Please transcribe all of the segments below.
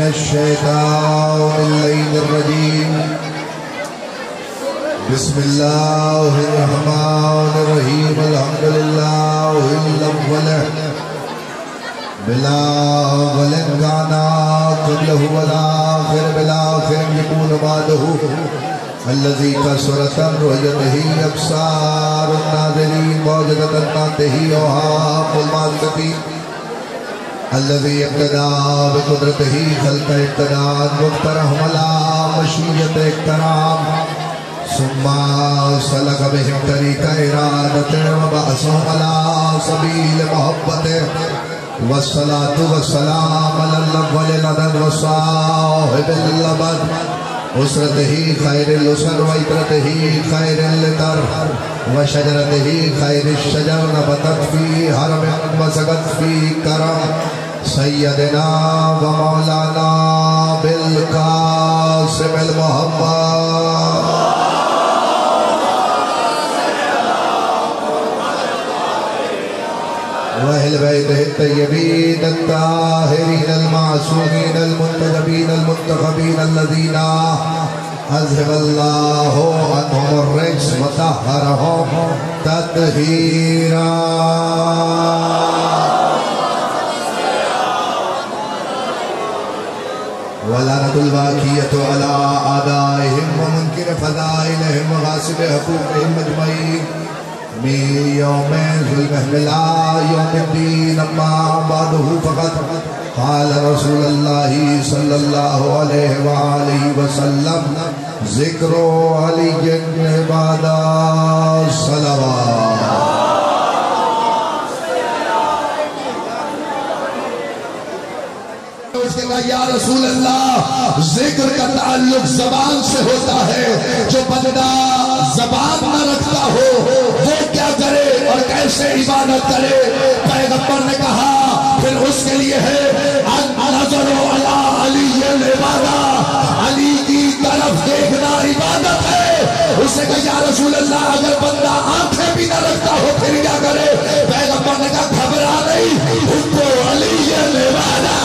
من الشیطان اللعین الرجیم بسم اللہ الرحمن الرحیم الحمدللہ الاول بالآخر کانا قبلہ والآخر بالآخر یکون بعدہ الذي كسرت رؤيته أبصار الناظرين موجدة الناته وهاب المعرفة الذي ابتدى بقدرته خلق ابتداء واقترهم على مشيئة اقترام ثم سلك بهم طريق إرادته وبعثهم على سبيل محبته والصلاة والسلام على الأول الأبد وصاحب الأبد أسرته خير الأسر وإطرته خير الإطر وشجرته خير الشجر نبتت في حرم وسقت في كرم سيدنا ومولانا بالقاسم المحمد وأهل بيته الطيبين الطاهرين المعصومين المنتجبين المنتخبين الذين أذهب الله عنهم الرجس وطهرهم تطهيرا ولعنة الباقية على أعدائهم ومنكر فضائلهم وغاصب حقوقهم أجمعين من يوم ظلمهم إلى يوم الدين أما بعده فقد قال رسول الله صلى الله عليه وآله وسلم ذكر علي عبادة الصلوات یا رسول اللہ ذکر کا تعلق زبان سے ہوتا ہے جو بندہ زبان نہ رکھتا ہو وہ کیا کرے اور کیسے عبادت کرے پیغمبر نے کہا پھر اس کے لیے ہے النظر علی علی العبادہ علی کی طرف دیکھنا عبادت ہے اس نے کہا یا رسول اللہ اگر بندہ آنکھیں بھی نہ رکھتا ہو پھر کیا کرے پیغمبر نے کہا گھبرا نہیں ان کو علی العبادہ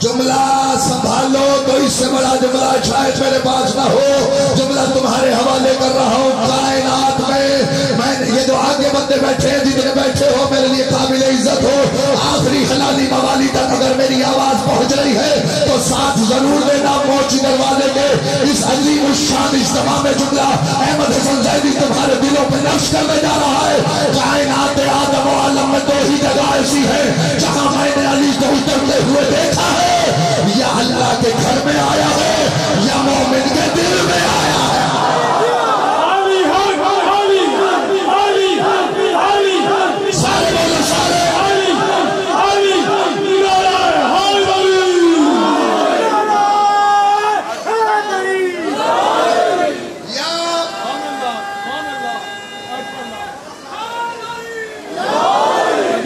جملہ سنبھالو تو اس سے بڑا جملہ شاید میرے پاس نہ ہو جملہ تمہارے حوالے کر رہا ہوں کائنات میں یہ جو آگے بندے بیٹھے ہیں جتنے بیٹھے ہو میرے لیے قابل عزت ہو آخری حلالی موالی تک اگر میری آواز پہنچ رہی ہے تو ساتھ ضرور دینا موچی دروازے کے اس عظیم الشان اجتماع میں جملہ احمد حسن زیدی تمہارے دلوں پہ نقش کرنے جا رہا ہے کائنات آدم و عالم میں دو ہی جگہ ایسی ہے جہاں میں نے علی کو اترتے ہوئے دیکھا ہے یا اللہ کے گھر میں آیا ہے یا مومن کے دل میں آیا ہے سارے بولو سارے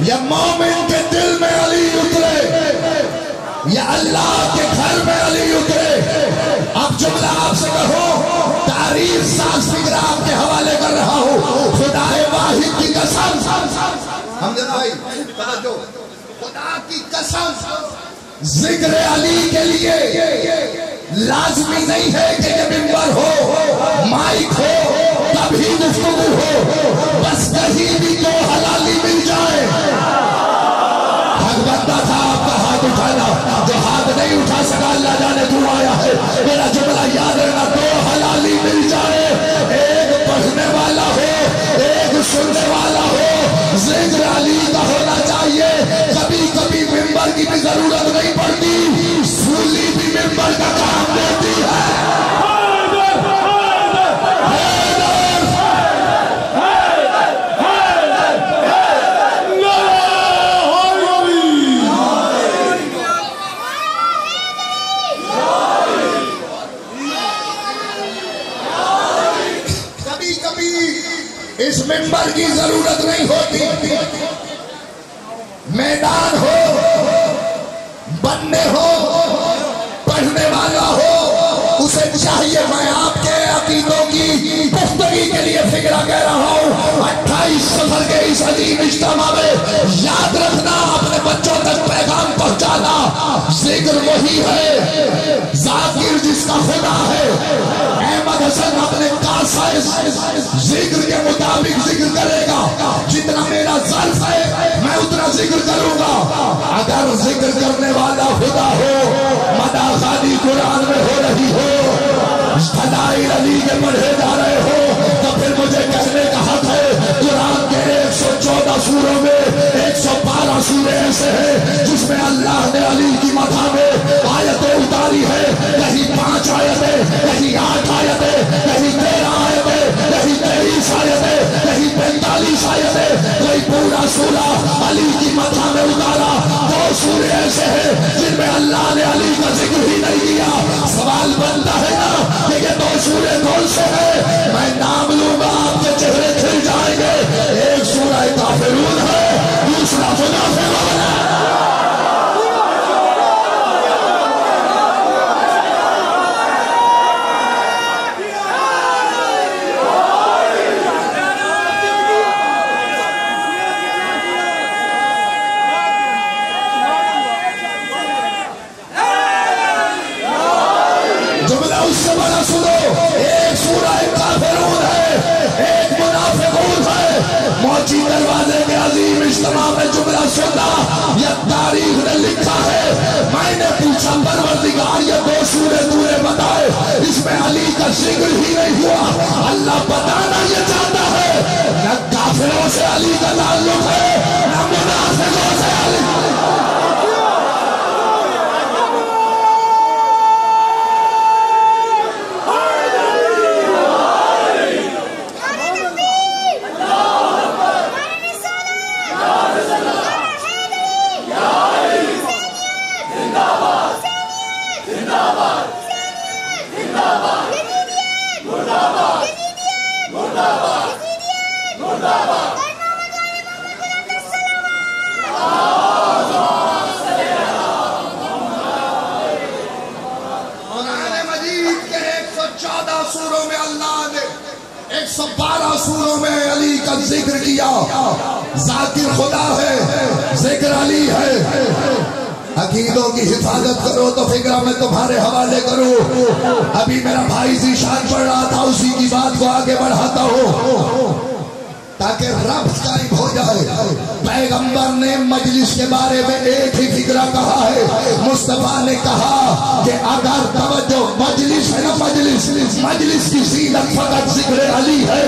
یا مومن کے دل میں علی اترے یا اللہ کے گھر میں علی اترے اب جملہ آپ سے کہو تاریخ ساز فکر آپ کے حوالے کر رہا ہوں خدا واحد کی قسم حمد بھائی توجہ خدا کی قسم ذکر علی کے لیے لازمی نہیں ہے کہ یہ منبر ہو مائک ہو کبھی گفتگو ہو بس کہیں بھی تو حلالی مل جائے حق بندہ تھا آپ کا ہاتھ اٹھانا جو ہاتھ نہیں اٹھا سکا اللہ جانے کیوں آیا ہے میرا جملہ یاد رہنا دو حلالی مل جائے ایک پڑھنے والا ہو ایک سننے والا ہو ذکر علی کا ہونا چاہیے کبھی کبھی ممبر کی بھی ضرورت نہیں پڑتی سولی بھی ممبر کا کام دیتی ہے اس منبر کی ضرورت نہیں ہوتی، میدان ہو، بننے ہو، پڑھنے والا ہو، اسے چاہیے. میں آپ کے عقیدوں کی گفتگی کے لیے فکرہ کہہ رہا ہوں. 28 سفر کے اس عظیم اجتماع میں یاد رکھنا، اپنے بچوں تک پیغام پہنچانا. ذکر وہی ہے، ذاکر جس کا خدا ہے. احمد حسن اپنے کاسائز ذکر کے مطابق ذکر کرے گا. جتنا میرا ظرف ہے میں اتنا ذکر کروں گا. اگر ذکر کرنے والا خدا ہو، مداخانی قرآن میں ہو رہی ہو، فضائل علی کے پڑھے جا رہے ہو، تو پھر مجھے کہنے کا حق ہے. قرآن کے 114 سوروں میں 112 سورے ایسے ہیں جس میں اللہ نے علی کی مدح میں آیتیں اتاری ہے. کہیں 5 آیتیں، کہیں 8 آیتیں، کہیں 13 آیتیں، کہیں 23 آیتیں، کہیں 45 آیتیں. کوئی پورا سورہ علی کی مدح میں اتارا. 2 سورے ایسے ہیں جن میں اللہ نے علی کا ذکر ہی نہیں کیا. سوال بنتا ہے نا کہ یہ 2 سورے کون سے ہیں؟ میں نام لوں گا، آپ کے چہرے کھل جائیں گے. ایک سورہ کافرون ہے، دوسرا منافقون ہے. دروازے کے عظیم اجتماع میں جملہ سننا، یہ تاریخ نے لکھا ہے. میں نے پوچھا پروردگار یہ 2 سورے تو نے بتائے، اس میں علی کا ذکر ہی نہیں ہوا. اللہ بتانا یہ چاہتا ہے نہ کافروں سے علی کا تعلق ہے، نہ منافقوں سے علی. سوروں میں اللہ نے 112 سوروں میں علی کا ذکر کیا. ذاکر خدا ہے، ذکر علی ہے. عقیدوں کی حفاظت کرو تو فکرہ میں تمہارے حوالے کروں. ابھی میرا بھائی ذیشان پڑھ رہا تھا، اسی کی بات کو آگے بڑھاتا ہوں تاکہ ربط قائم ہو جائے. پیغمبر نے مجلس کے بارے میں ایک ہی فکرہ کہا ہے. مصطفیٰ نے کہا کہ اگر توجہ مجلس ہے نا، مجلس کی زینت فقط ذکر علی ہے.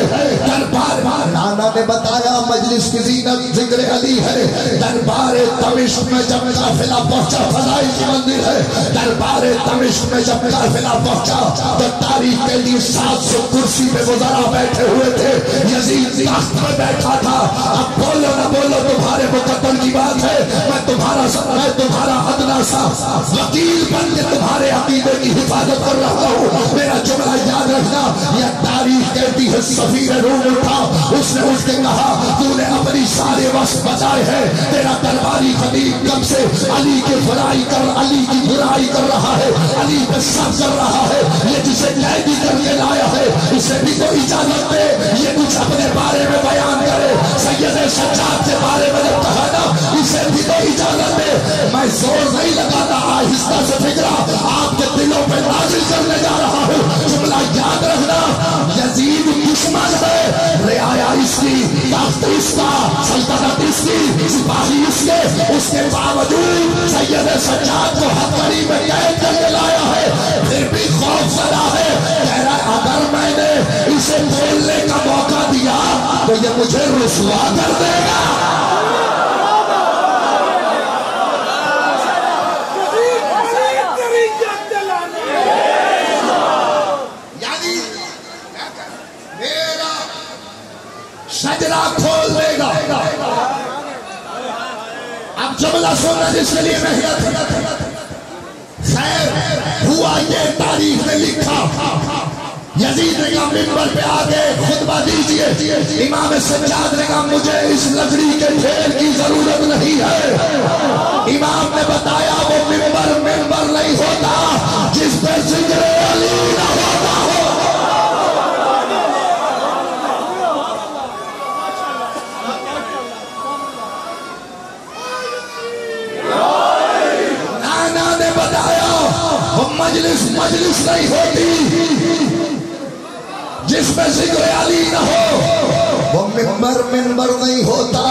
دربار نانا نے بتایا مجلس کی زینت ذکر علی ہے. دربار دمشق میں جب قافلہ پہنچا، فضائل کی مندر ہے. دربار دمشق میں جب قافلہ پہنچا تو تاریخ کے لیے 700 کرسی پہ وزراء بیٹھے ہوئے تھے. یزید تخت میں بیٹھا تھا. اب بولو نہ بولو تمہارے مقدر کی بات ہے. میں تمہارا ادنا سا وکیل بن کے تمہارے عقیدے کی حفاظت کر رہا ہوں. میرا جملہ یاد رکھنا، یہ تاریخ کہتی ہے سفیر روم اٹھا، اس نے اس کے کہا تو نے اپنی سارے وصف بتائے ہیں، تیرا درباری خطیب کم سے علی کی برائی کر رہا ہے، علی پہ سب کر رہا ہے. یہ جسے قیدی کر کے لایا ہے اسے بھی تو اجازت دے یہ کچھ اپنے بارے میں بیان کرے. سید سجاد کے بارے میں جب کہا نا اسے بھی تو اجازت دے. میں زور نہیں لگاتا، آہستہ سے فکرہ آپ کے دلوں پہ نازل کرنے جا رہا ہوں. جملہ یاد رکھنا، یزید دشمن ہے، رعایا اس کی، تخت اس کا، سلطنت اس کی، سپاہی اس کے باوجود سید سجاد کو ہتھکڑی میں قید کر کے لایا ہے. پھر بھی خوف زدہ ہے، کہہ رہا ہے اگر میں نے اسے بولنے کا موقع دیا تو یہ مجھے رسوا کر دے گا. یعنی میرا شجرہ کھول دے گا. اب جملہ سننا جس کے لیے محنت. خیر ہوا یہ تاریخ نے لکھا، یزید نے کہا منبر پہ آگے خطبہ دیجئے. امام سجاد نے کہا مجھے اس لکڑی کے ڈھیر کی ضرورت نہیں ہے. امام نے بتایا وہ منبر نہیں ہوتا جس پہ ذکر علی نہ ہوتا ہو. نانا نے بتایا وہ مجلس نہیں ہوتی جس پہ ذکر علی نہ ہو. وہ منبر نہیں ہوتا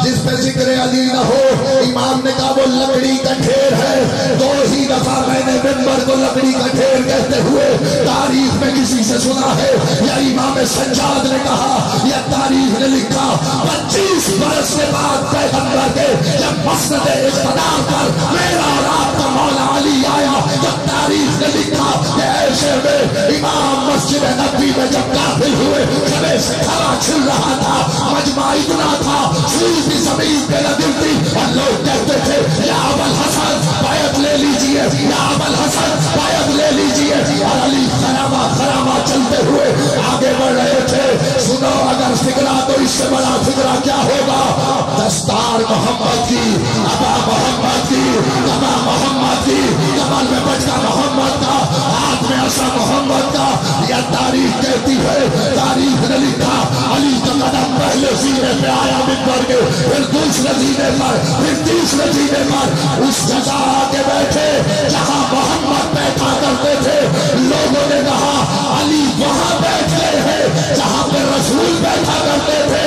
جس پہ ذکر علی نہ ہو. امام نے کہا وہ لکڑی کا ڈھیر ہے. 2 ہی دفعہ میں نے منبر کو لکڑی کا ڈھیر کہتے ہوئے تاریخ میں کسی سے سنا ہے. یا امام سجاد نے کہا یا تاریخ نے لکھا 25 برس کے بعد پیغمبر کے جب مسند اقتدار پر میرا اور آپ کا مولا علی آیا. جب تاریخ نے لکھا کہ ایسے میں امام مسجد نبوی میں جب داخل ہوئے کھڑے سے کھڑا چھل رہا تھا. مجمع اتنا تھا سوئی بھی زمین پہ نہ گرتی اور لوگ کہتے تھے یا ابوالحسن بیعت لے لیجئے, یا ابوالحسن بیعت لے لیجئے. اور علی خرامہ چلتے ہوئے آگے بڑھ رہے تھے. سنو اگر فکرہ تو اس سے بڑا فکرہ کیا ہوگا. دستار محمد کی, ابا محمد کی, ابا محمد کی, کمر میں بچہ محمد کا, ہاتھ میں عصا محمد کا. یا تاریخ کہتی ہے, تاریخ نے لکھا علی کا قدم پہلے سینے پہ آیا منبر کے, پھر دوسرے سینے پر, پھر تیسرے سینے پر اس جگہ آ کے بیٹھے جہاں محمد بیٹھا کرتے تھے. لوگوں نے کہا علی وہاں بیٹھ گئے ہیں جہاں پہ رسول بیٹھا کرتے تھے.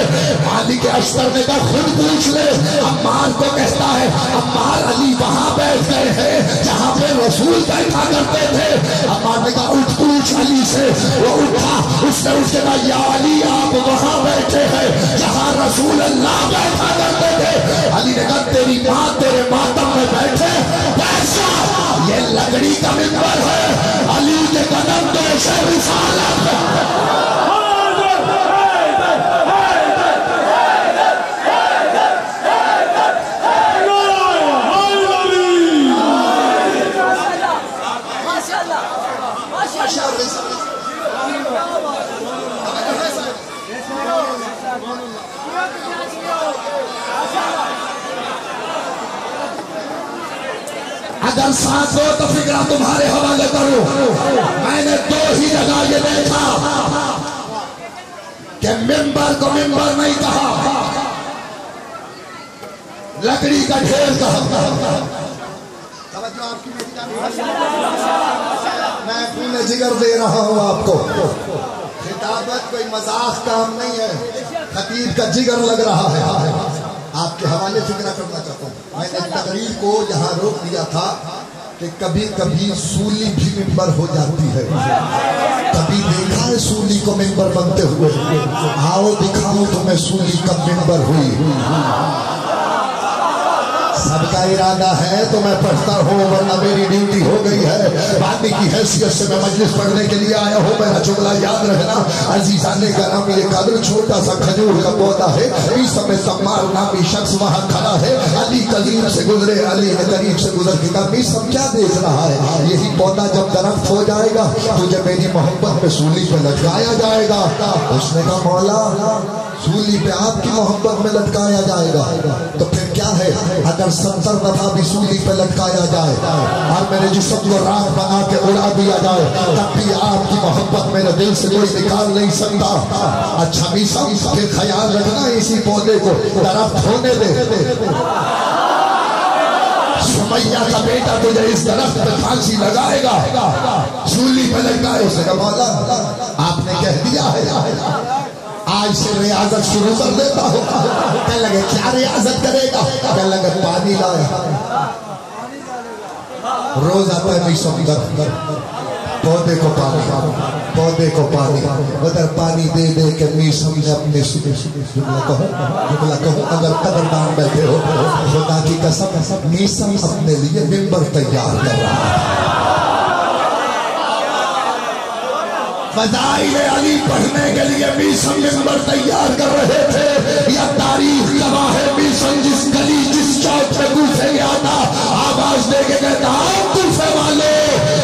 علی کے اشتر نے کہا خود پوچھ لے. عمار کو کہتا ہے عمار علی وہاں بیٹھ گئے ہیں جہاں پہ رسول بیٹھا کرتے تھے. عمار نے کہا اٹھ پوچھ علی سے. وہ اٹھا, اس نے اس کے کہا یا علی آپ وہاں بیٹھے ہیں جہاں رسول اللہ بیٹھا کرتے تھے. علی نے کہا تیری ماں تیرے ماتم میں بیٹھے پیسہ, یہ لکڑی کا منبر ہے. علی کے قدم پیش رسالت اگر ساتھ ہو تو فکرہ تمہارے حوالے کرو. میں نے 2 ہی جگہ یہ دیکھا کہ منبر کو منبر نہیں کہا, لکڑی کا ڈھیر کہا. میں خون جگر دے رہا ہوں آپ کو. خطابت کوئی مذاق کام نہیں ہے, خطیب کا جگر لگ رہا ہے. آپ کے حوالے فکرہ کرنا چاہتا ہوں. میں نے تقریر کو یہاں روک دیا تھا کہ کبھی کبھی سولی بھی منبر ہو جاتی ہے. کبھی دیکھا ہے سولی کو منبر بنتے ہوئے؟ آؤ دکھاؤ تمہیں سولی کب منبر ہوئی. سب کا ارادہ ہے تو میں پڑھتا ہوں ورنہ میری ڈیوٹی ہو گئی ہے. بانی کی حیثیت سے میں مجلس پڑھنے کے لیے آیا ہوں. میرا جملہ یاد رکھنا. عزیزان کرام یہ قدر چھوٹا سا کھجور کا پودا ہے. عیسی میں تمار نامی شخص وہاں کھڑا ہے. علی قریب سے گزرے, علی نے قریب سے گزر کے کہا عیسی کیا دیکھ رہا ہے؟ یہی پودا جب درخت ہو جائے گا تجھے میری محبت میں سولی پہ لٹکایا جائے گا. اس نے کہا مولا سولی پہ آپ کی محبت میں لٹکایا جائے گا تو پھر کیا ہے اگر 70 دفعہ بھی سولی پہ لٹکایا جائے اور میرے جسم کو راکھ بنا کے اڑا دیا جائے تب بھی آپ کی محبت میرے دل سے کوئی نکال نہیں سکتا. اچھا عیسی پھر خیال رکھنا اسی پودے کو درخت ہونے دے. سمیہ کا بیٹا تجھے اس درخت پہ پھانسی لگائے گا, سولی پہ لٹکائے. اس نے کہا مولا آپ نے کہہ دیا ہے آج سے ریاضت شروع کر دیتا ہوں. کہنے لگے کیا ریاضت کرے گا؟ کہنے لگے پانی لایا. روز آتا ہے نہیں سمجھر پودے کو پانی, پودے کو پانی. ادھر پانی دے دے کے میسم نے اپنے جملہ کہوں اگر قدردان بیٹھے ہو خدا کی قسم میسم اپنے لیے منبر تیار کر رہا ہے. فضائل علی پڑھنے کے لیے میسم منبر تیار کر رہے تھے. یا تاریخ گواہ ہے میسم جس گلی جس چوک پہ کوفے گیا تھا آواز دے کے کہتا کوفے والے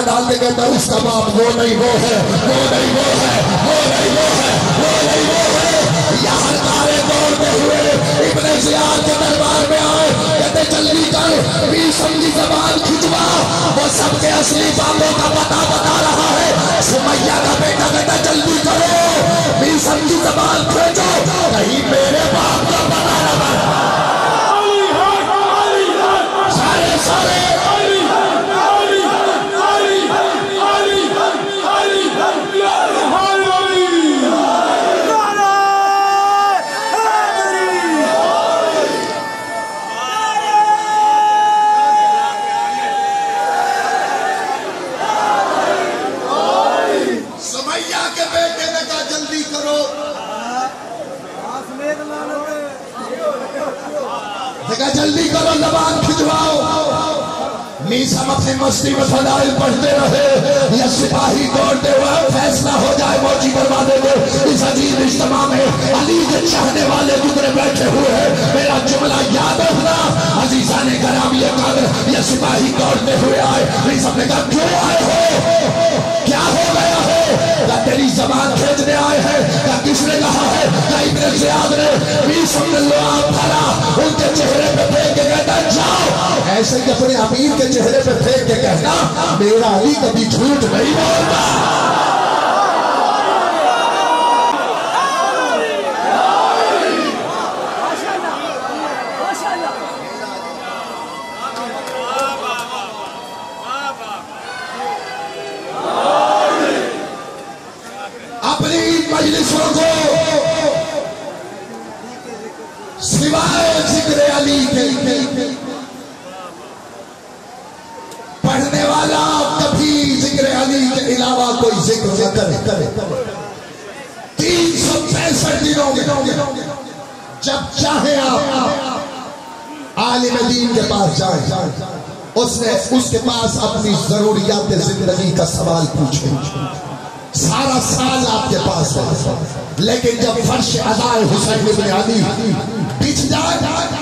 نگاہ ڈال کے کہتا ہے اس کا باپ وہ نہیں وہ ہے، وہ نہیں وہ ہے، وہ نہیں وہ ہے، وہ نہیں وہ ہے۔ یہاں تارے دوڑتے ہوئے ابن زیاد کے دربار میں آئے، کہتے جلدی کر میثم کی زبان کھچوا، وہ سب کے اصلی باپوں کا پتہ بتا رہا ہے۔ سمیہ کا بیٹا کہتا جلدی کرو میثم کی زبان کھچو، کہیں میرے باپ کا پتہ نہ بتا۔ سارے سارے جلدی کرو زبان کھچواؤ۔ میثم اپنی مستی میں فضائل پڑھتے رہے، یہ سپاہی دوڑتے ہوئے فیصلہ ہو جائے موچی دروازے میں۔ اس عجیب اجتماع میں علی کے چاہنے والے گزرے بیٹھے ہوئے ہیں، میرا جملہ یاد رکھنا عزیزان گرامی قدر۔ یہ سپاہی دوڑتے ہوئے آئے، میثم نے کہا کیوں آئے ہو، کیا ہو گیا ہے؟ کہا تیری زبان کھینچنے آئے ہیں۔ کہا کس نے کہا ہے؟ کہا ابن زیاد نے۔ میثم نے لعاب بھرا، ان کے چہرے پہ پھینک کے کہتا جاؤ، ایسے کہ اپنے امیر کے چہرے پہ پھینک کے کہنا میرا علی کبھی جھوٹ نہیں بولتا۔ مجلسوں کو سوائے ذکر علی کے پڑھنے والا کبھی ذکر علی کے علاوہ کوئی ذکر نہ کرے۔ 365 دنوں میں جب چاہیں آپ عالم دین کے پاس جائیں، اس کے پاس اپنی ضروریات زندگی کا سوال پوچھیں، سارا سال آپ کے پاس ہے، لیکن جب فرش عزائے حسین ابن علی بچھ جائے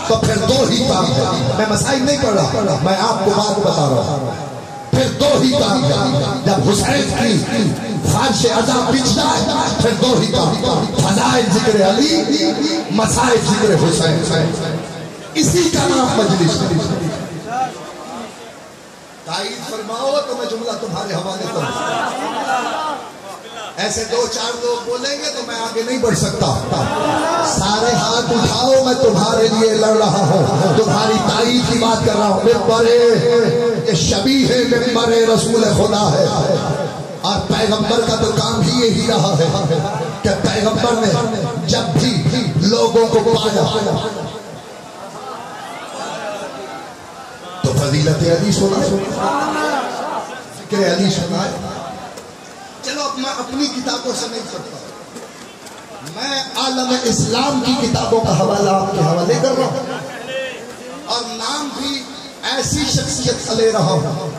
تو پھر دو ہی کام ہے۔ میں مسائل نہیں پڑھ رہا، میں آپ کو بات بتا رہا ہوں۔ پھر دو ہی کام ہے، جب حسین کی فرش عزا بچھ جائے پھر دو ہی کام، فضائل ذکر علی، مسائل ذکر حسین، اسی کا نام مجلس۔ تائید فرماؤ تو میں جملہ تمہارے حوالے کروں۔ ایسے دو چار لوگ بولیں گے تو میں آگے نہیں بڑھ سکتا۔ سارے ہاتھ اٹھاؤ، میں تمہارے لیے لڑ رہا ہوں، تمہاری تائید کی بات کر رہا ہوں۔ ممبر یہ شبیہ ممبر رسول خدا ہے، اور پیغمبر کا تو کام ہی یہی رہا ہے کہ پیغمبر نے جب بھی لوگوں کو پایا تو فضیلت علی سنا، ذکر علی سنا۔ چلو میں اپنی کتابوں سے نہیں پڑھتا، میں عالم اسلام کی کتابوں کا حوالہ آپ کے حوالے کر رہا ہوں، اور نام بھی ایسی شخصیت کا لے رہا ہوں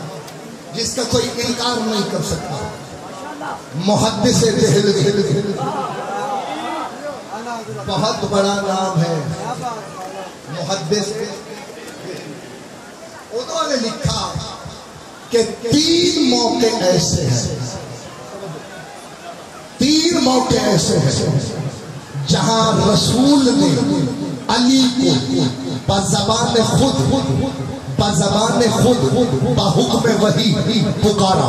جس کا کوئی انکار نہیں کر سکتا۔ محدث دہلوی، بہت بڑا نام ہے محدث۔ انہوں نے لکھا کہ 3 موقع ایسے ہیں، 3 موقع ایسے ہیں جہاں رسول نے علی کو بزبان خود بحکم وحی پکارا۔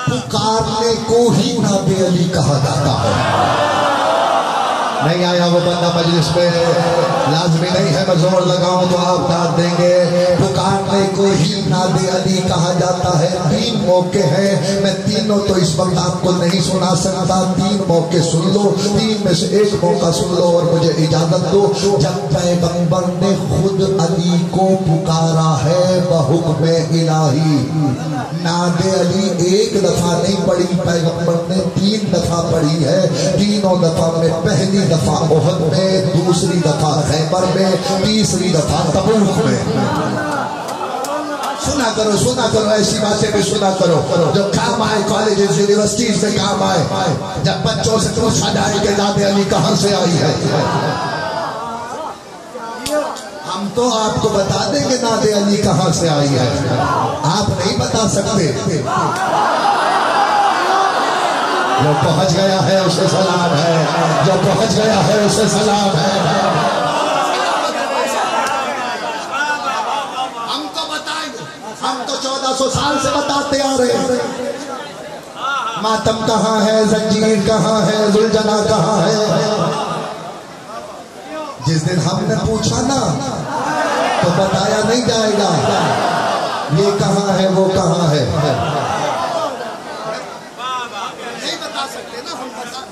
پکارنے کو ہی ناب علی کہا جاتا ہے۔ نہیں آیا وہ بندہ مجلس میں، لازمی نہیں ہے میں زور لگاؤں تو آپ داد دیں گے۔ پکارنے کو ہی ناد علی کہا جاتا ہے۔ 3 موقع ہیں، میں تینوں تو اس وقت آپ کو نہیں سنا سکتا، 3 موقع سن لو، 3 میں سے ایک موقع سن لو اور مجھے اجازت دو۔ جب پیغمبر نے خود علی کو پکارا ہے بحکم الہی، ناد علی ایک دفعہ نہیں پڑھی، پیغمبر نے 3 دفعہ پڑھی ہے۔ تینوں دفعہ میں پہلی دفعہ احد میں، دوسری دفعہ خیبر میں، تیسری دفعہ تبوک میں۔ سنا کرو ایسی باتیں بھی سنا کرو جو کام آئے، کالجز یونیورسٹیز میں کام آئے۔ جب بچوں سے پوچھا جائے کہ ناد علی کہاں سے آئی ہے، ہم تو آپ کو بتا دیں کہ ناد علی کہاں سے آئی ہے، آپ نہیں بتا سکتے۔ جو پہنچ گیا ہے اسے سلام ہے، جو پہنچ گیا ہے اسے سلام ہے۔ ہم تو بتائیں گے، ہم تو 1400 سال سے بتاتے آ رہے ہیں۔ ماتم کہاں ہے، زنجیر کہاں ہے، ذوالجنا کہاں ہے؟ جس دن ہم نے پوچھا نا تو بتایا نہیں جائے گا یہ کہاں ہے وہ کہاں ہے، نہیں بتا سکتے نا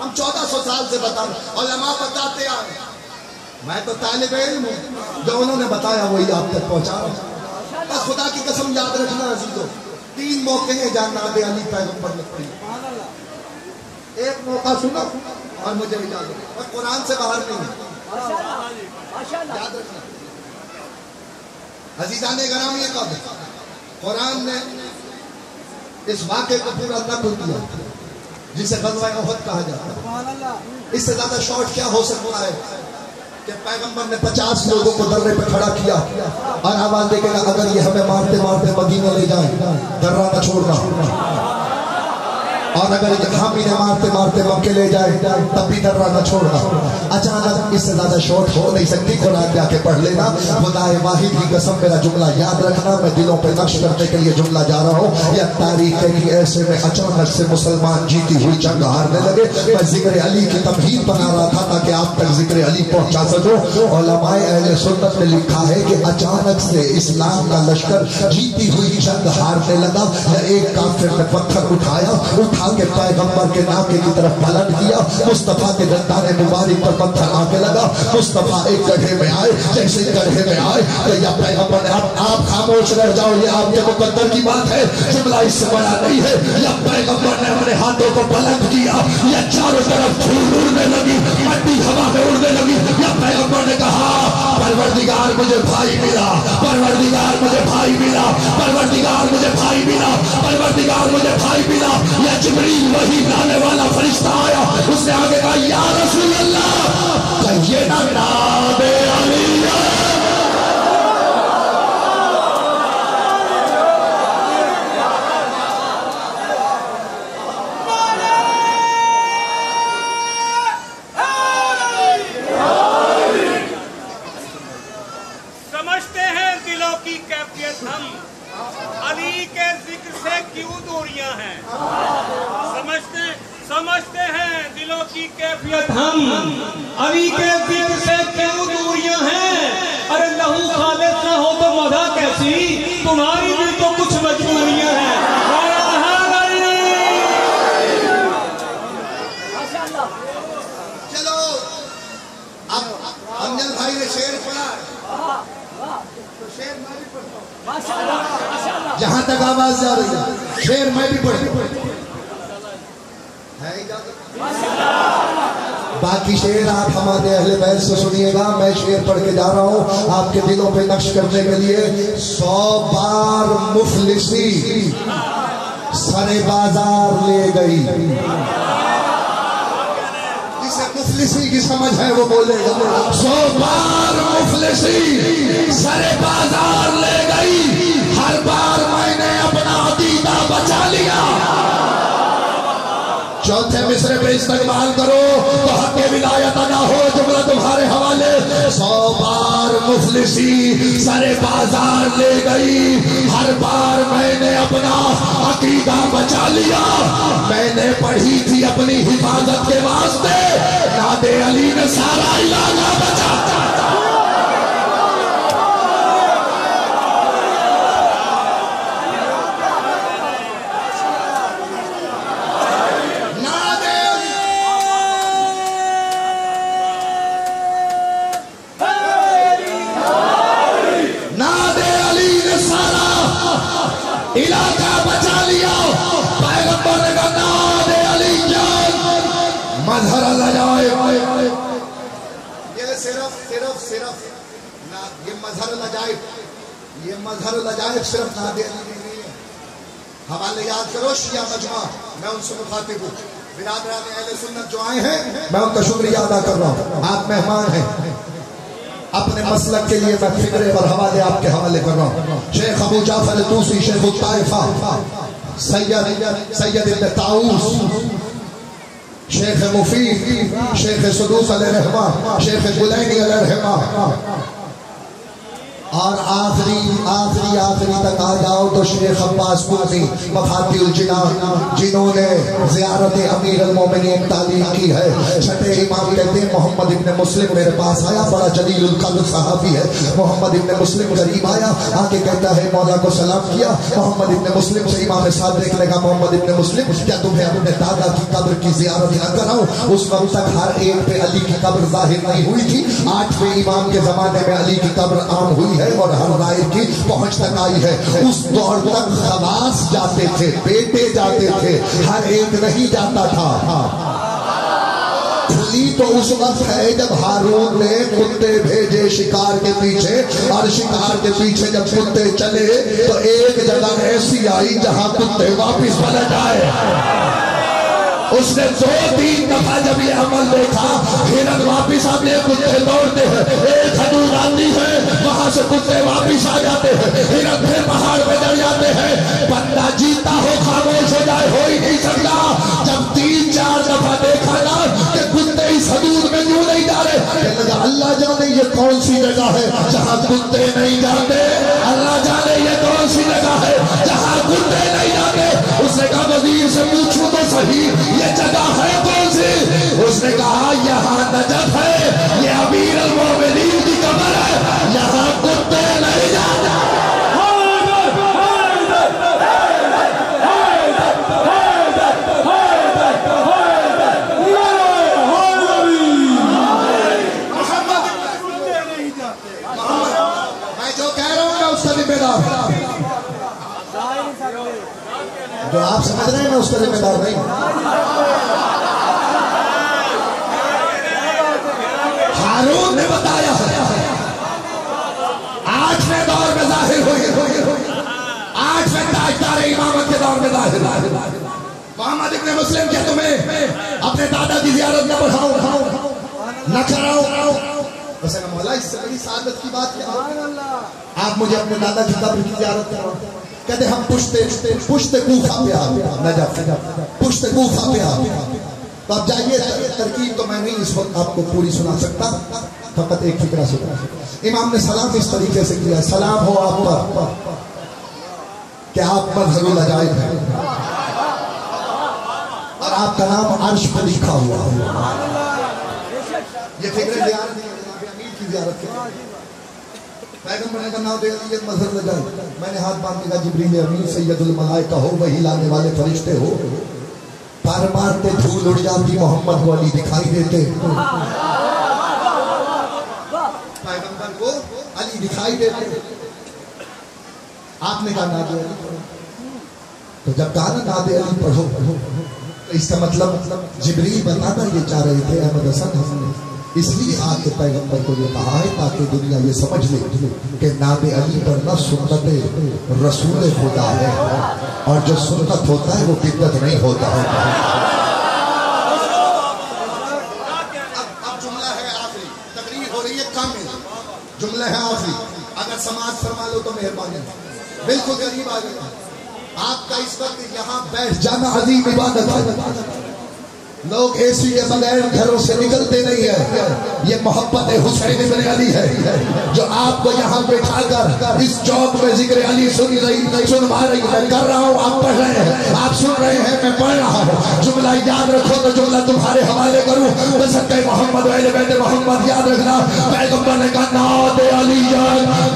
ہم 1400 سال سے بتا رہے، علماء بتاتے آ رہے۔ میں تو طالب علم ہوں، جو انہوں نے بتایا وہی آپ تک پہنچا رہا ہوں۔ بس خدا کی قسم یاد رکھنا عزیزو، 3 موقع ہیں جہاں ناد علی پیغمبر نے پڑھی۔ ایک موقع سنا اور مجھے اجازت، اور قرآن سے باہر نہیں ہے، یاد رکھنا۔ عزیزان گرامی قدر، قرآن نے اس واقعے کو پورا نقل کیا جسے غزوہ احد کہا جاتا ہے۔ اس سے زیادہ شارٹ کیا ہو سکتا ہے کہ پیغمبر نے 50 لوگوں کو درے پہ کھڑا کیا اور آواز دے کے کہا اگر یہ ہمیں مارتے مارتے مدینہ لے جائیں درہ نہ چھوڑنا، اور اگر ہم انہیں مارتے مارتے مکے لے جائیں تب بھی درہ نہ چھوڑنا۔ اچانک اس سے زیادہ شارٹ ہو نہیں سکتی، قرآن جا کے پڑھ لینا۔ خدا واحد کی قسم میرا جملہ یاد رکھنا، میں دلوں پہ نقش کرنے کے لیے جملہ جا رہا ہوں۔ یا تاریخ ہے کہ ایسے میں اچانک سے مسلمان جیتی ہوئی جنگ ہارنے لگے۔ میں ذکر علی کی تمہید بنا رہا تھا تاکہ آپ تک ذکر علی پہنچا سکوں۔ علماء اہل سنت نے لکھا ہے کہ اچانک سے اسلام کا لشکر جیتی ہوئی جنگ ہارنے لگا، یا ایک کافر نے پتھر اٹھا کے پیغمبر کے ناکے کی طرف پلٹ دیا، مصطفیٰ کے دندان مبارک پر پتھر آ کے لگا۔ مصطفیٰ ایک گڑھے میں آئے، جیسے گڑھے میں آئے کہ یا پیغمبر نے آپ خاموش رہ جاؤ، یہ آپ کے مقدر کی بات ہے، جملہ اس سے بڑا نہیں ہے۔ یا پیغمبر نے اپنے ہاتھوں کو پلٹ دیا، یا چاروں طرف دھول اڑنے لگی، مٹی ہوا میں اڑنے لگی، یا پیغمبر نے کہا پروردگار مجھے بھائی ملا، پروردگار مجھے بھائی ملا، پروردگار مجھے بھائی ملا، پروردگار مجھے بھائی ملا۔ یا جبریل وحی لانے والا فرشتہ آیا، اس نے آگے کہا یا رسول اللہ کہیے نا ناد علی۔ سمجھتے ہیں دلوں کی کیفیت ہم علی کے ذکر سے کیوں دوریاں ہیں، سمجھتے ہیں دلوں کی کیفیت ہم علی کے ذکر سے کیوں دوریاں ہیں۔ ارے لہو خالص نہ ہو تو مزہ کیسی، تمہاری بھی تو کچھ مجبوریاں ہیں۔ چلو اب امجد بھائی نے شعر پڑھا، تو شعر میں بھی پڑھتا ہوں، جہاں تک آواز جا رہی ہے شعر میں بھی پڑھتا ہوں۔ باقی شعر آپ ہمارے اہل بیت سے سنیے گا، میں شعر پڑھ کے جا رہا ہوں آپ کے دلوں پہ نقش کرنے کے لیے۔ 100 بار مفلسی سر بازار لے گئی، جسے مفلسی کی سمجھ ہے وہ بولے گا۔ 100 بار مفلسی سر بازار لے گئی، ہر بار میں نے اپنا عقیدہ بچا لیا۔ چوتھے مصرے پہ استقبال کرو تو حق ولایت ادا ہو، جملہ تمہارے حوالے۔ 100 بار مفلسی سر بازار لے گئی، ہر بار میں نے اپنا عقیدہ بچا لیا۔ میں نے پڑھی تھی اپنی حفاظت کے واسطے، ناد علی نے سارا علاقہ بچا۔ علاقہ بچا لیا۔ پیغمبر نے کہا ناد علی جان مظہر العجائب، یہ صرف یہ مظہر العجائب، یہ مظہر العجائب صرف ناد علی نہیں ہے۔ حوالے یاد کرو، شیعہ مجمع، میں ان سے مخاطب ہوں، برادران اہل سنت جو آئے ہیں میں ان کا شکریہ ادا کر رہا ہوں، آپ مہمان ہیں، اپنے مسلک کے لیے میں فکرے اور حوالے آپ کے حوالے کر رہا ہوں. شیخ ابو جعفر طوسی، شیخ الطائفہ، سید ابن طاؤوس، شیخ مفید، شیخ صدوق علیہ رحمہ، شیخ گلینی علیہ رحمہ، اور آخری تک آ جاؤ تو شیخ عباس قمی مفاتیح الجنان، جنہوں نے زیارت امیر المومنین تعلیم کی ہے. چھٹے امام کہتے ہیں محمد ابن مسلم میرے پاس آیا، بڑا جلیل القدر صحابی ہے. محمد ابن مسلم غریب آیا، آکے کہتا ہے مولا کو سلام کیا. محمد ابن مسلم سے امام صاحب دیکھنے کا، محمد ابن مسلم کیا تمہیں اپنے دادا کی قبر کی زیارت نہ کراؤں؟ اس وقت تک ہر ایک پہ علی کی قبر ظاہر نہیں ہوئی تھی. 8ویں امام کے زمانے میں علی کی قبر عام ہوئی ہے اور ہر رائے کی پہنچ تک آئی ہے. اس دور تک خواص جاتے تھے، بیٹے جاتے تھے، ہر ایک نہیں جاتا تھا. کھلی تو اس وقت ہے جب ہارون نے کتے بھیجے شکار کے پیچھے، اور شکار کے پیچھے جب کتے چلے تو ایک جگہ ایسی آئی جہاں کتے واپس پلٹ آئے. اس نے 2-3 دفعہ جب یہ عمل دیکھا، ہرن واپس اپنے کتے دوڑتے ہیں، ایک حدود آتی ہے وہاں سے کتے واپس آ جاتے ہیں، ہرن پھر پہاڑ پہ چڑھ جاتے ہیں. بندہ جیتا ہو خاموش ہو جائے، ہو ہی نہیں سکتا. جب 3-4 دفعہ دیکھا نا کہ کتے اس حدود میں کیوں نہیں جا رہے، کہنے لگا اللہ جانے یہ کون سی جگہ ہے جہاں کتے نہیں جاتے، اللہ جانے یہ کون سی جگہ ہے جہاں کتے نہیں جاتے. اس نے کہا وزیر سے پوچھوں تو صحیح یہ جگہ ہے کون سی؟ اس نے کہا یہاں نجف ہے، یہ امیر المومنین کی قبر ہے، یہاں کتے نہیں جاتے. میں جو کہہ رہا ہوں اس کا ذمہ دار، جو آپ سمجھ رہے ہیں میں اس کا ذمہ دار نہیں. ہارون نے بتایا 8ویں دور میں ظاہر ہوئی، 8ویں تاجدار امامت کے دور میں ظاہر. محمد ابن مسلم کیا تمہیں اپنے دادا کی زیارت نہ بڑھاؤ نہ کراؤ؟ ویسے کہ مولا اس سے بڑی سعادت کی بات کیا، آپ مجھے اپنے دادا کی قبر کی زیارت کراؤ. کہتے ہم پشت کوفہ پہ نجف، پشت کوفہ پہ تو اب جائیے. ترکیب تو میں نہیں اس وقت آپ کو پوری سنا سکتا، فقط ایک فکرہ سنا. امام نے سلام اس طریقے سے کیا، سلام ہو آپ پر کہ آپ منظر العجائب ہیں اور آپ کا نام عرش پر لکھا ہوا ہے. یہ فکر زیارت امیر کی زیارت کے پیغمبر نے کہا نام دے علیت مظہر لگائے. میں نے ہاتھ باندھ کے کہا جبریل امین سید الملائکہ ہو، وہی لانے والے فرشتے ہو. پر مارتے دھول اڑ جاتی، محمد کو علی دکھائی دیتے، پیغمبر کو علی دکھائی دیتے. آپ نے کہا ناد علی پڑھو. تو جب کہا نا ناد علی پڑھو تو اس کا مطلب جبریل بتانا یہ چاہ رہے تھے احمد حسن ہم نے اس لیے آج کے پیغمبر کو یہ کہا ہے تاکہ دنیا یہ سمجھ لے کہ نام علی پڑھنا سنت رسول خدا ہے، اور جو سنت ہوتا ہے وہ بدعت نہیں ہوتا ہے. اب جملہ ہے آخری، تقریر ہو رہی ہے کامل، جملہ ہے آخری، اگر سماعت فرما لو تو مہربانی. بالکل قریب آ گئے آپ کا اس وقت یہاں بیٹھ جانا عظیم عبادت ہے. لوگ اے سی کے بغیر گھروں سے نکلتے نہیں ہیں. یہ محبت حسین ابن علی ہے جو آپ کو یہاں بٹھا کر اس چوک میں ذکر علی سنوا رہی ہے. کر رہا ہوں، آپ پڑھ رہے ہیں، آپ سن رہے ہیں، میں پڑھ رہا ہوں. جملہ یاد رکھو تو جملہ تمہارے حوالے کروں. بسکہ محمد اہل بیت محمد یاد رکھنا. پیغمبر نے کہا نعت علی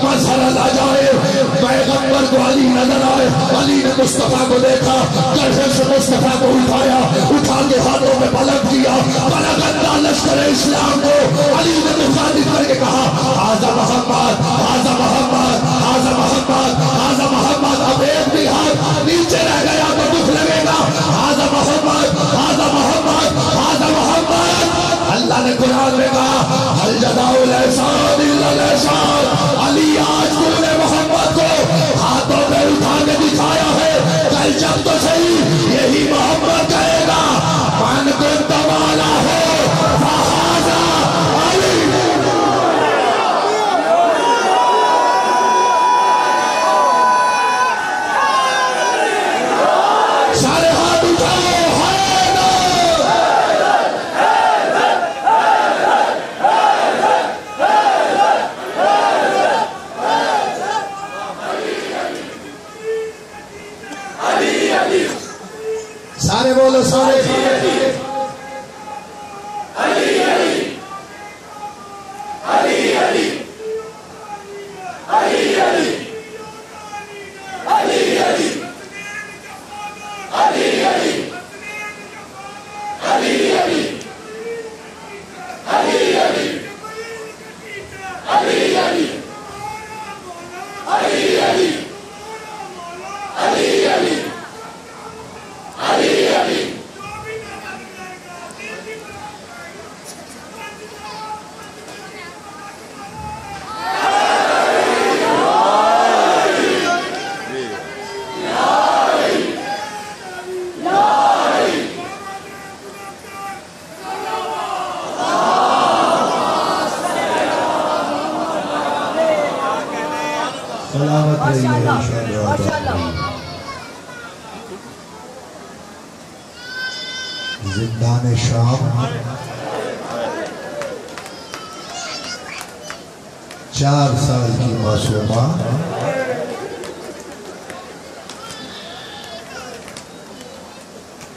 مظہر العجائب. پیغمبر کو علی نظر آئے، علی نے مصطفیٰ کو دیکھا، گردے سے مصطفیٰ کو اٹھایا، اٹھا کے ہاتھوں میں بلند کیا، بلغت لشکر اسلام کو علی نے مخاطب کر کے کہا حاذا محمد، حاذا محمد، حاذا محمد، حاذا محمد. اب ایک بھی ہاتھ نیچے رہ گیا تو دکھ لگے گا. حاذا محمد، حاذا محمد، حاذا محمد. اللہ نے قرآن میں کہا هل جزاء الاحسان الا الاحسان. علی آج تم نے محمد کو ہاتھوں میں اٹھا کے دکھایا ہے، کل جب تو صحیح یہی محمد کہے گا من کنت والا ہو فہذا علی. سلامت زندان شام 4 سال کی معصومہ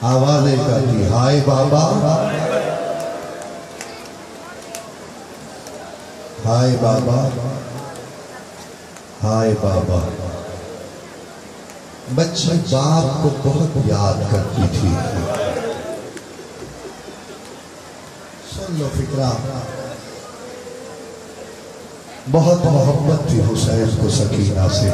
آوازیں کرتی ہائے بابا ہائے بابا ہائے بابا بچی باپ کو بہت یاد کرتی تھی سن لو فکرہ بہت محبت تھی حسین کو سکینہ سے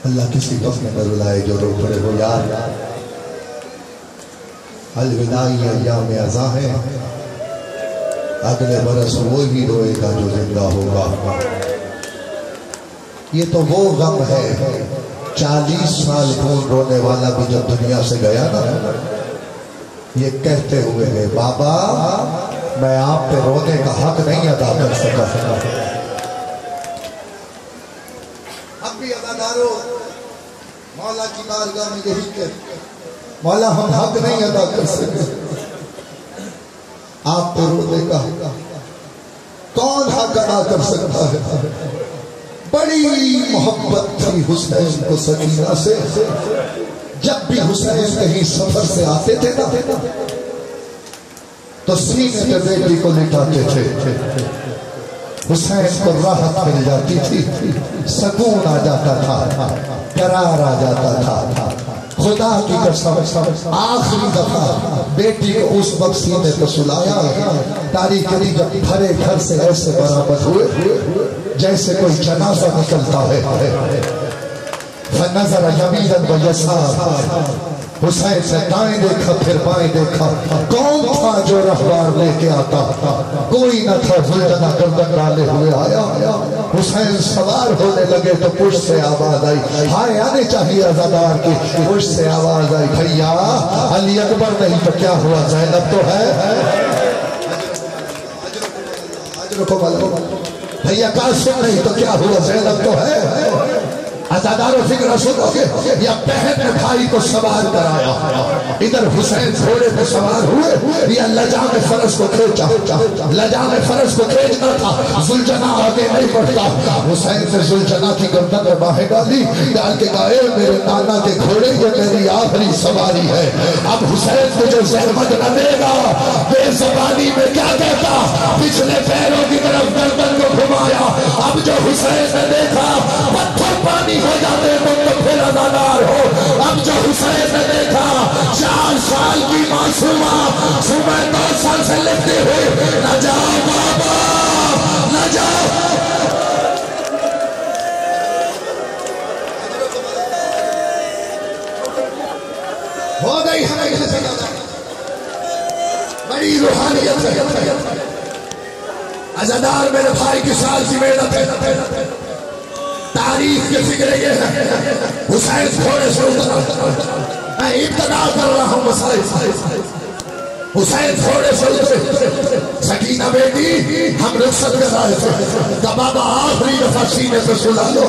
اللہ کسی وقت میں بلائے جو رو پڑے ہو یار الوداعی ایام ازاں ہے اگلے برس وہی روئے گا جو زندہ ہوگا یہ تو وہ غم ہے 40 سال خون رونے والا بھی جب دنیا سے گیا نا یہ کہتے ہوئے ہے بابا میں آپ پہ رونے کا حق نہیں ادا کر سکا ہم بھی اداداروں مولا کی بارگاہ میں یہی کہتے مولا ہم حق نہیں ادا کر سکے آپ پہ رونے کا کون حق ادا کر سکتا ہے بڑی محبت تھی حسین کو سکینہ سے جب بھی حسین کہیں سفر سے آتے تھے نا تو سینے پہ بیٹی کو لٹاتے تھے حسین کو راحت مل جاتی تھی سکون آ جاتا تھا قرار آ جاتا تھا خدا کی قسم آخری دفعہ بیٹی کو اس وقت سینے پہ سلایا تاریخ دی جب بھرے گھر سے ایسے برآمد ہوئے جیسے کوئی جنازہ نکلتا ہے فنظر یمینا و یسار حسین سے دائیں دیکھا پھر بائیں دیکھا کون تھا جو رہوار لے کے آتا کوئی نہ تھا زلجنہ گردن ڈالے ہوئے آیا حسین سوار ہونے لگے تو پشت سے آواز آئی ہائے آنے چاہیے عزادار کی پشت سے آواز آئی بھیا علی اکبر نہیں تو کیا ہوا زینب تو ہے بھیا قاسم نہیں تو کیا ہوا زینب تو ہے عزادارو فکر سنو گے یا بہن نے بھائی کو سوار کرایا ادھر حسین گھوڑے پہ سوار ہوئے یا لجام فرس کو کھینچا لجام فرس کو کھینچنا تھا زلجنہ آگے نہیں بڑھتا حسین سے زلجنہ کی گردن میں باہیں ڈالی ڈال کے کہا اے میرے نانا کے گھوڑے یہ میری آخری سواری ہے اب حسین مجھے زحمت نہ دے گا بے زبانی میں کیا کہتا پچھلے پیروں کی طرف گردن کو گھمایا اب جو حسین نے دیکھا پتھر پانی ہو جاتے تو پھر عزادار ہو اب جو حسین نے دیکھا 4 سال کی معصومہ صبح 9 سال سے لکھتے ہوئے نہ جاؤ بابا نہ جاؤ ہو گئی ہمیں یہاں سے بڑی روحانیت ہے عزادار میرے بھائی کی سال کی محنت ہے تاریخ کے فکر یہ ہے حسین تھوڑے سے اترا میں ابتدا کر رہا ہوں مسائل حسین تھوڑے سے اترے سکینہ بیٹی ہم رخصت کر رہے تھے کہ بابا آخری دفعہ سینے پہ سلا لو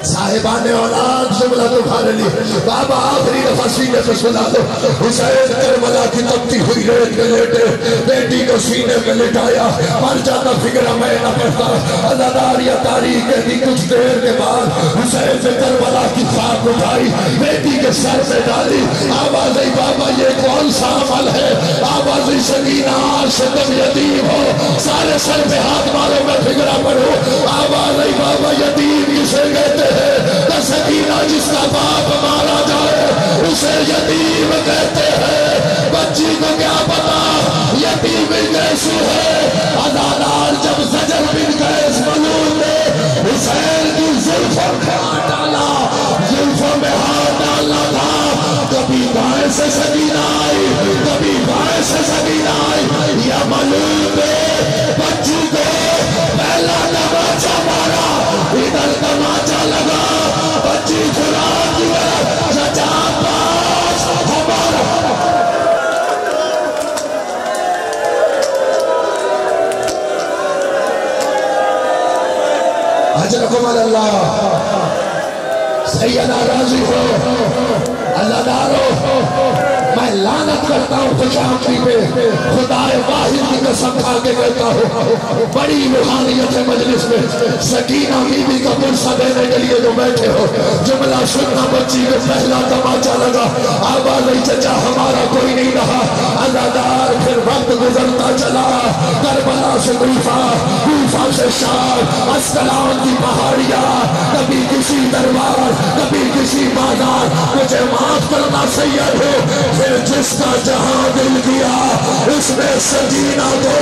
صاحبان اولاد جملہ تمہارے لیے بابا آخری دفعہ سینے پہ سلا دو حسین کربلا کی تپتی ہوئی ریت میں لیٹے بیٹی کو سینے پہ لٹایا، مر جاتا فکر میں نہ پڑتا۔ عزادار یا تاریخ کہتی کچھ دیر کے بعد حسین سے کربلا کی خاک اٹھائی، بیٹی کے سر پہ ڈالی، آواز آئی بابا یہ کون سا عمل ہے؟ آواز آئی سکینہ آج سے تم یتیم ہو، سارے سر پہ ہاتھ مارو میں فکرہ پڑھو۔ آواز آئی بابا یتیم کسے کہتے ہیں؟ تو سکینہ جس کا باپ مارا جائے اسے یتیم کہتے ہیں، بچی کو کیا پتا یتیم کیسے ہے؟ عزادار جب زجر بن قیس ملعون نے حسین کی زلفوں میں ہاتھ ڈالا، زلفوں میں ہاتھ ڈالنا تھا، کبھی بائیں سے سکینہ آئی، کبھی بائیں سے سکینہ آئی، یا ملعون نے بچی کو پہلا تماچا مارا، ادھر تماچا لگا، بچی فرات کی طرف چچا پاس ہمارا۔ اجرکم اللہ، سیدہ راضی ہو، اللہ دارو، میں لعنت کرتا ہوں خوش آمدی پہ، خدا واحد کی قسم کھا کے کہتا ہوں، بڑی روحانیت ہے مجلس میں، سکینہ بی بی کا پرسہ دینے کے لیے جو بیٹھے ہو، جملہ سننا بچی میں پہلا تماچا لگا، آواز آئی چچا ہمارا کوئی نہیں رہا، عزادار پھر وقت گزرتا چلا، کربلا سے کوفہ سے شام، اسکلان کی پہاڑیاں، کبھی کسی دربار، کبھی کسی بازار، مجھے معاف کرنا سید ہو، پھر جس کا جہاں دل کیا اس نے سکینہ کو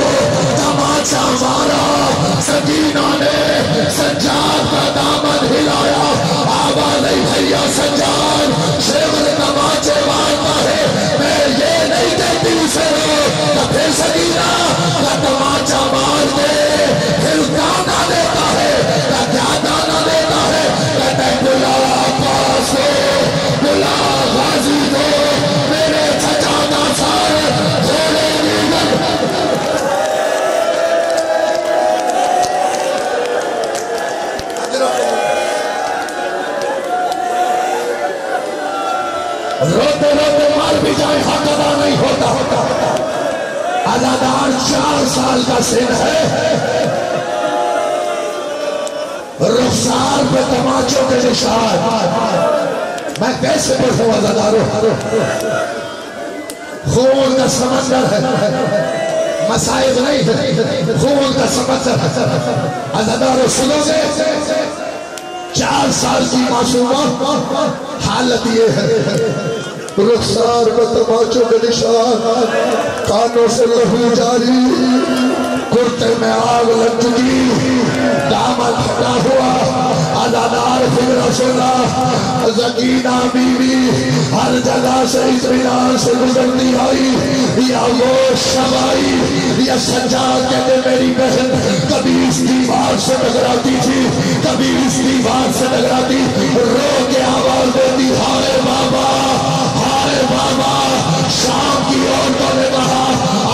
تماچا مارا، سکینہ نے سجاد کا دامن ہلایا، آواز آئی بھیا سجاد شیور تماچے مارتا ہے، میں یہ نہیں کہتی اسے تو پھر سکینہ کا تماچا مار دے، پھر دانا دیتا ہے، کیا دانا دیتا ہے؟ کہتا ہے بلا عباس کو، بلا غازی کو، میرے چچا کا سار گھوڑے دیگر۔ روتے روتے مار بھی جائے حق ادا نہیں ہوتا، عزادار 4 سال کا سن ہے، رخسار پہ تماچوں کے نشان، میں کیسے پڑھوں عزادارو؟ خون کا سمندر ہے، مسائل نہیں ہے، خون کا سمندر ہے، عزادارو سنو گے 4 سال کی معصومہ حالت یہ ہے، رخسار پہ تماچوں کے نشان، کانوں سے لہو جاری، کرتے میں آگ لگ چکی، دامن پھٹا ہوا، عزادار فکر سنا، سکینہ بی بی ہر جگہ سے اطمینان سے گزرتی آئی، یا وہ شب آئی، یا سجاد کہتے میری بہن کبھی اس دیوار سے ٹکراتی تھی، کبھی اس دیوار سے ٹکراتی، رو کے آواز دیتی ہائے بابا، ہائے بابا۔ شام کی عورتوں نے کہا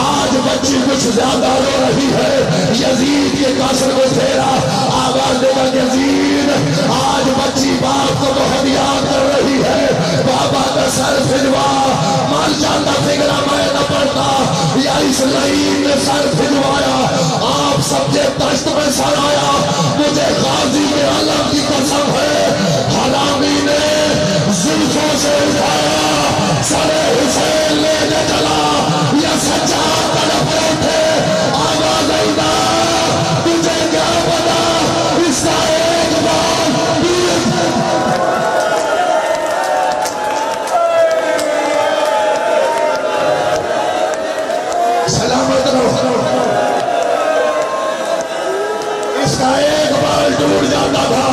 آج بچی کچھ زیادہ رو رہی ہے، یزید کے قصر کو پھیرا، آواز دے گا یزید آج بچی باپ کو بہت یاد کر رہی ہے، بابا کا سر پھجوا، مر جاتا فکرہ میں نہ پڑتا، یا اس لعین نے سر پھجوایا، آپ سب کے تشت میں سر آیا، مجھے غازی کے علم کی قسم ہے، حرامی نے زلفوں سے اٹھایا، سر حسین لے کے چلا، یا سجاد طرف اٹھے، آواز آئیدہ تجھے کیا پتا اس کا ایک بار سلامت رہو، اس کا ایک بار ٹوٹ جاتا تھا،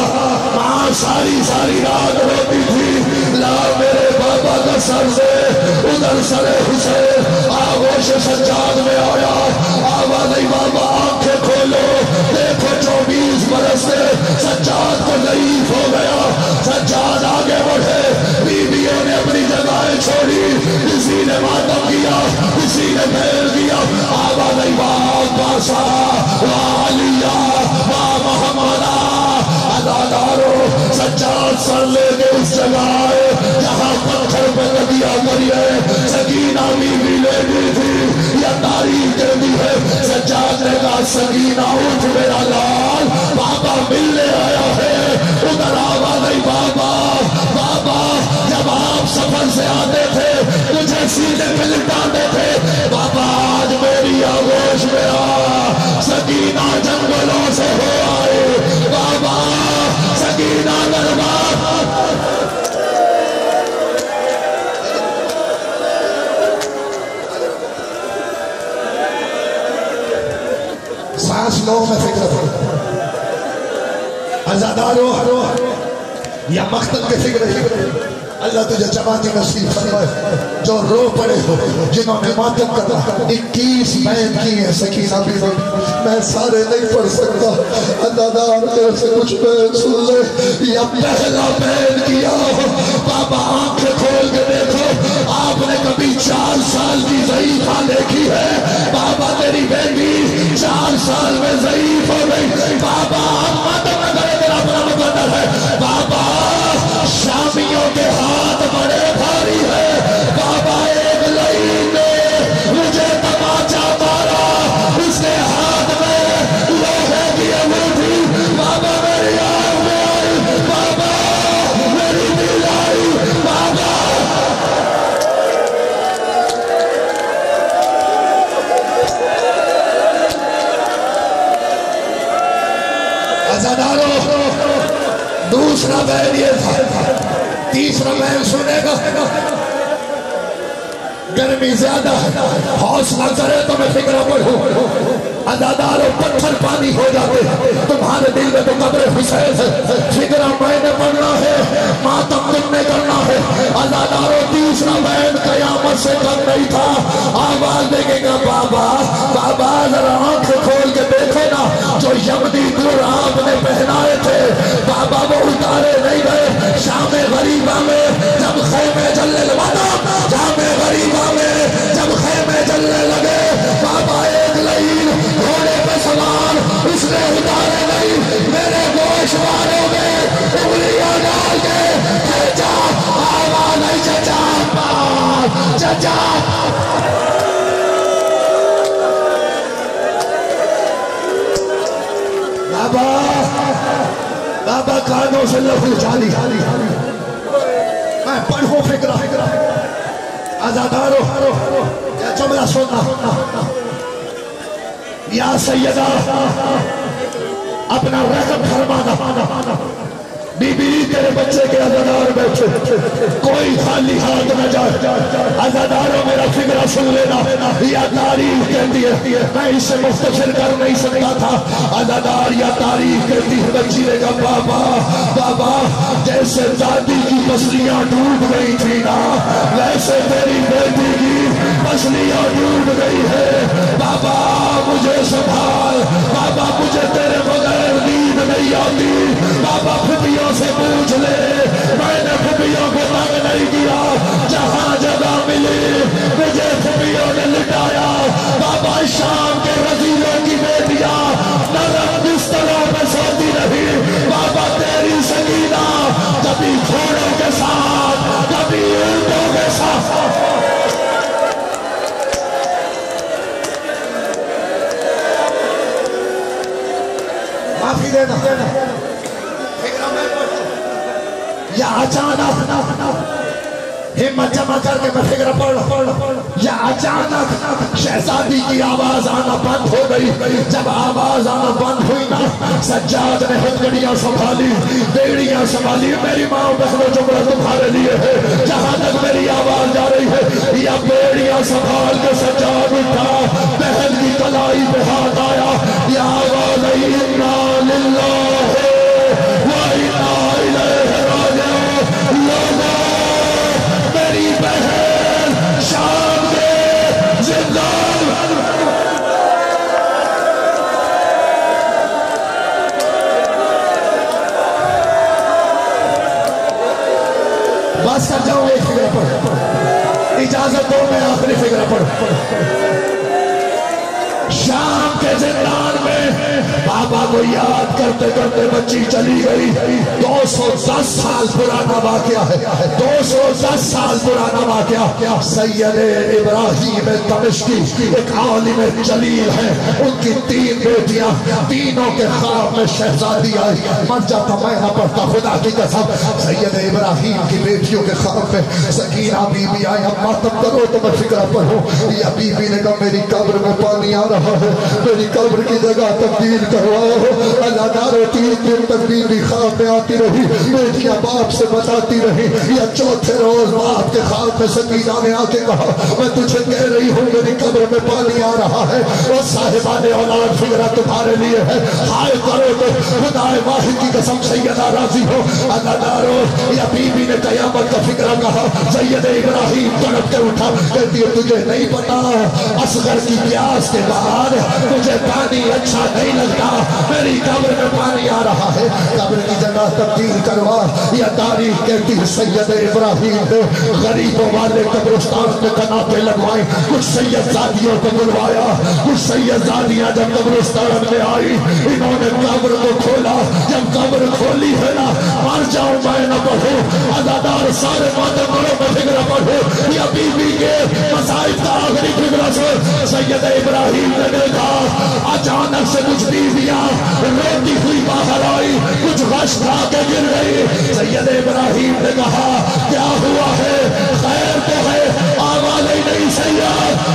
ماں ساری رات روتی تھی، لا میرے بابا کا سر سے ادھر سر حسین، آغوش سجاد میں آیا، آواز آئی بابا آنکھیں کھولو، دیکھو 24 برس سے سجاد کو ضعیف ہو گیا، سجاد آگے بڑھے، بیویوں نے اپنی جگہیں چھوڑی، کسی نے ماتم کیا، کسی نے پھیر کیا، آواز آئی بابا علیہ محمدہ، عزادارو سجاد سر لے کے اس جگہ آئے جہاں پتھر پہ ندیاں کریے، سکینہ بی بی لے گئی تھی، یا تاریخ کہتی ہے سجاد نے کہا سکینہ اٹھ میرا لال، بابا ملنے آیا ہے، ادھر آوا نہیں بابا۔ بابا جب آپ سفر سے آتے تھے مجھے سینے پہ لٹاتے تھے، بابا آج میری آغوش میں آ، سکینہ جنگلوں سے ہو آئے، بابا سکینہ دربار۔ سانس لو میں فکر کرو، عزادارو یا مقتل کے فکر ہے، اللہ تجھے جوانی نصیب فرمائے۔ جو رو پڑے ہو، جنہوں نے ماتم کرا 21 بیت کی ہیں سکینہ بھی، میں سارے نہیں پڑھ سکتا، عزادار میرے سے کچھ بیت سن لے۔ یا پہلا بیت کیا ہو، بابا آنکھیں کھول کے دیکھو، آپ نے کبھی 4 سال کی ضعیفہ دیکھی ہے؟ بابا تیری بیٹی 4 سال میں ضعیف ہو گئی، بابا ماتم نہ کرے، تیرا اپنا مقدر ہے۔ بابا شامیوں کے ہاتھ بڑے بھاری ہے، بابا ایک لعین نے مجھے تماچا مارا، اس کے ہاتھ میں لوہے کی انگوٹھی، بابا میری آنکھ میں آئی، بابا میری دل آئی، بابا عزادارو دوسرا بیان یہ تھا، تیسرا بیان سنے گا۔ گرمی زیادہ حوصلہ کرے تو میں فکر پڑھوں، عزادارو پتھر پانی ہو جاتے، تمہارے دل میں تو قبر حسین ہے، فکر میں نے پڑھنا ہے، ماتم تم نے کرنا ہے۔ عزادارو تیسرا بیان قیامت سے کم نہیں تھا، آواز دیکھے گا بابا، بابا ذرا آنکھ کھول کے دیکھو نا، جو یمنی دور آپ نے پہنائے تھے بابا وہ اتارے نہیں گئے۔ شام غریبہ میں جب خیمے جلنے لگا، شام غریبہ میں جب خیمے جلنے لگے، بابا ایک لعین گھوڑے پہ سوار، اس نے اتارے نہیں، میرے گوشت والوں میں انگلیاں ڈال کے چچا آواز نہیں، چچا چچا بابا بابا کانوں سے لہو جاری، میں پڑھوں فکرہ، عزادارو یا جملہ سننا، یا سیدہ اپنا رحم فرمانا، بی بی تیرے بچے کے عزادار بیٹھے، کوئی خالی ہاتھ نہ جائے۔ عزاداروں میرا فکرہ سن لینا، یا تاریخ کہتی ہے، میں اسے مختصر کر نہیں سکتا تھا۔ عزادار یا تاریخ کہتی ہے، بچی نے کہا بابا بابا جیسے دادی کی پسلیاں ڈوب گئی تھی نا، ویسے تیری بیٹی کی پسلیاں ڈوب گئی ہے، بابا مجھے سنبھال، بابا مجھے تیرے بغیر نیند نہیں آتی، بابا پھپیوں سے پوچھ لے، میں نے پھپیوں کو تنگ نہیں کیا، جہاں جگہ ملی مجھے پھپیوں نے لٹایا، بابا شام کے رضیلوں کی بیٹیاں نرم بستروں پہ سوتی رہی، بابا تیری سکینہ کبھی گھوڑوں کے ساتھ کبھی اونٹوں کے ساتھ۔ معافی دینا، یا اچانک ہمت جمع کر کے میں فکر پڑھ، یا اچانک شہزادی کی آواز آنا بند ہو گئی، جب آواز آنا بند ہوئی نا، سجاد نے ہتھکڑیاں سنبھالی، بیڑیاں سنبھالی، میری ماں بہنوں جملہ تمہارے لیے ہے، جہاں تک میری آواز جا رہی ہے، یا بیڑیاں سنبھال کے سجاد اٹھا، بہن کی کلائی پہ ہاتھ آیا، یا آواز آئی انا للہ و انا الیہ راجعون، لوگوں میری بہن شام کے زندان، بس کر جاؤں ایک فکر پڑھ، اجازت دو میں آخری فکر پڑھ۔ شام کے زندان میں بابا کو یاد کرتے کرتے بچی چلی گئی. 210 سال پرانا واقعہ ہے, 210 سال پرانا واقعہ. سید ابراہیم دمشقی ایک عالم جلیل ہے, ان کی 3 بیٹیاں, تینوں کے خواب میں شہزادی آئی. مر جاتا میں نہ پڑھتا خدا کی قسم. سید ابراہیم کی بیٹیوں کے خواب میں سکینہ بی بی آئی. اب ماتم کرو تو میں فکرہ پڑھوں. یا بی بی نے کہا میری قبر میں پانی آ رہا ہے, میری قبر کی جگہ تبدیل کرواؤ. اللہ دارو 3 دن تک بی بی خواب میں آتی رہی, بیٹیاں باپ سے بتاتی رہی. یا چوتھے روز باپ کے خواب میں سکینہ نے آ کے کہا میں تجھے کہہ رہی ہوں میری قبر میں پانی آ رہا ہے. اور صاحبان اولاد فکرہ تمہارے لیے ہے, ہائے کرو تو خدا واحد کی قسم سیدہ راضی ہو. اللہ دارو یا بی بی نے قیامت کا فکرہ کہا. سید ابراہیم تڑپ کے اٹھا, کہتی ہے تجھے نہیں پتا اصغر کی پیاس کے بعد مجھے پانی اچھا نہیں لگتا, میری قبر میں پانی آ رہا ہے, قبر کی جگہ تبدیل کروا. یا تاریخ کہتی ہے سید ابراہیم نے غریبوں والے قبرستان میں کناپے لگوائے. کچھ سید زادیوں کو بلوایا, کچھ سید زادیاں جب قبرستان میں آئی انہوں نے قبر کو کھولا. جب قبر کھولی ہے نا, مر جاؤں میں نہ پڑھوں, عزادار سارے ماتم کرو میں فکرہ پڑھوں. یا بی بی کے مسائب کا آخری فکرہ سے سید ابراہیم نے دیکھا اچانک سے کچھ بیویاں روتی ہوئی باہر آئی, کچھ غش کھا کے گر گئی. سید ابراہیم نے کہا کیا ہوا ہے, خیر تو ہے, آواز ہی نہیں سید